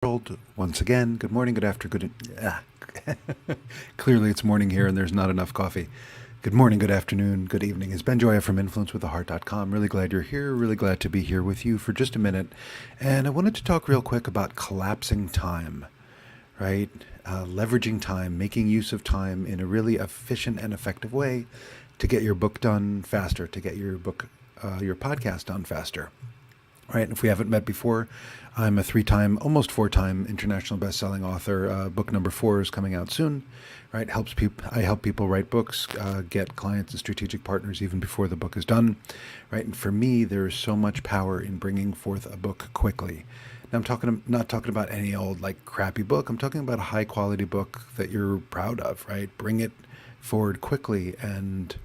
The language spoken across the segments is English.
World once again. Good morning, good afternoon, clearly it's morning here and there's not enough coffee. Good morning, good afternoon, good evening. It's Ben Joya from InfluenceWithTheHeart.com. Really glad you're here. Really glad to be here with you for just a minute. And I wanted to talk real quick about collapsing time, right? Leveraging time, making use of time in a really efficient and effective way to get your book done faster, to get your podcast done faster. Right, and if we haven't met before, I'm a three-time, almost four-time international best-selling author. Book number 4 is coming out soon. Right, I help people write books, get clients and strategic partners even before the book is done. Right, and for me, there is so much power in bringing forth a book quickly. Now, not talking about any old like crappy book. I'm talking about a high-quality book that you're proud of. Right, bring it forward quickly and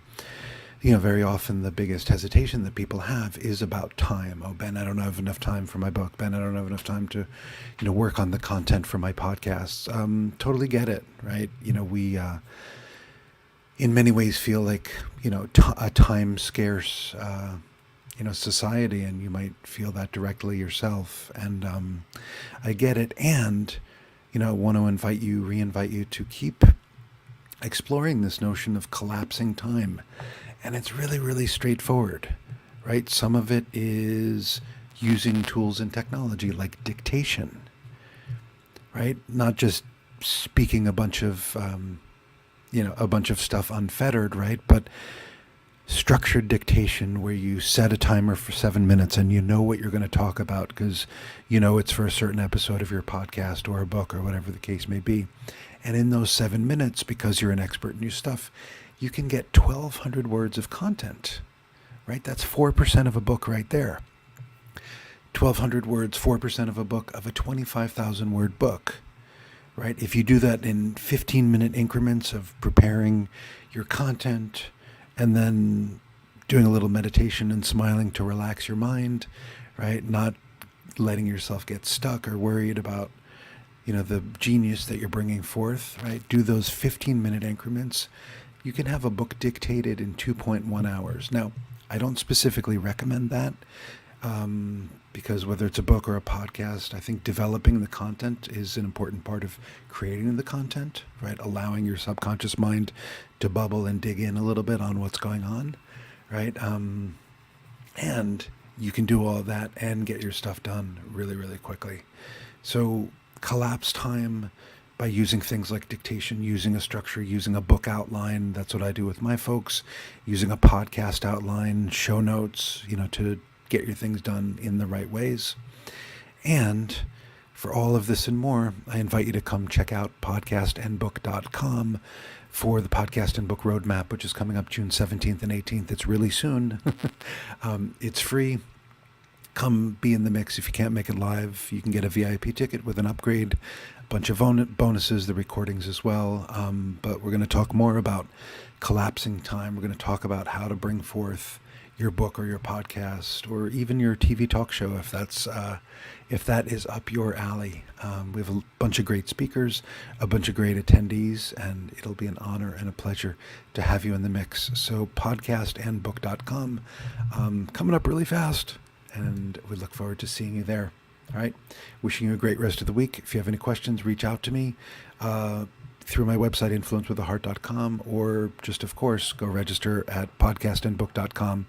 very often the biggest hesitation that people have is about time. Oh, Ben, I don't have enough time for my book. Ben, I don't have enough time to, work on the content for my podcasts. Totally get it, right? We, in many ways feel like, a time scarce, society, and you might feel that directly yourself. And I get it. And, I want to reinvite you to keep exploring this notion of collapsing time. And it's really, really straightforward, right? Some of it is using tools and technology like dictation, right? Not just speaking a bunch of stuff unfettered, right? But structured dictation where you set a timer for 7 minutes and you know what you're going to talk about because it's for a certain episode of your podcast or a book or whatever the case may be. And in those 7 minutes, because you're an expert in your stuff, you can get 1,200 words of content, right? That's 4% of a book right there. 1,200 words, 4% of a book of a 25,000 word book, right? If you do that in 15-minute increments of preparing your content and then doing a little meditation and smiling to relax your mind, right? Not letting yourself get stuck or worried about the genius that you're bringing forth, right? Do those 15-minute increments. You can have a book dictated in 2.1 hours. Now, I don't specifically recommend that because whether it's a book or a podcast, I think developing the content is an important part of creating the content, right? Allowing your subconscious mind to bubble and dig in a little bit on what's going on, right? And you can do all of that and get your stuff done really, really quickly. So collapse time by using things like dictation, using a structure, using a book outline. That's what I do with my folks. Using a podcast outline, show notes, to get your things done in the right ways. And for all of this and more, I invite you to come check out podcastandbook.com for the Podcast and Book Roadmap, which is coming up June 17th and 18th. It's really soon. It's free. Come be in the mix. If you can't make it live, you can get a VIP ticket with an upgrade, a bunch of bonuses, the recordings as well. But we're going to talk more about collapsing time. We're going to talk about how to bring forth your book or your podcast or even your TV talk show if that is up your alley. We have a bunch of great speakers, a bunch of great attendees, and it'll be an honor and a pleasure to have you in the mix. So podcastandbook.com coming up really fast. And we look forward to seeing you there. All right. Wishing you a great rest of the week. If you have any questions, reach out to me through my website, influencewiththeheart.com, or just, of course, go register at podcastandbook.com.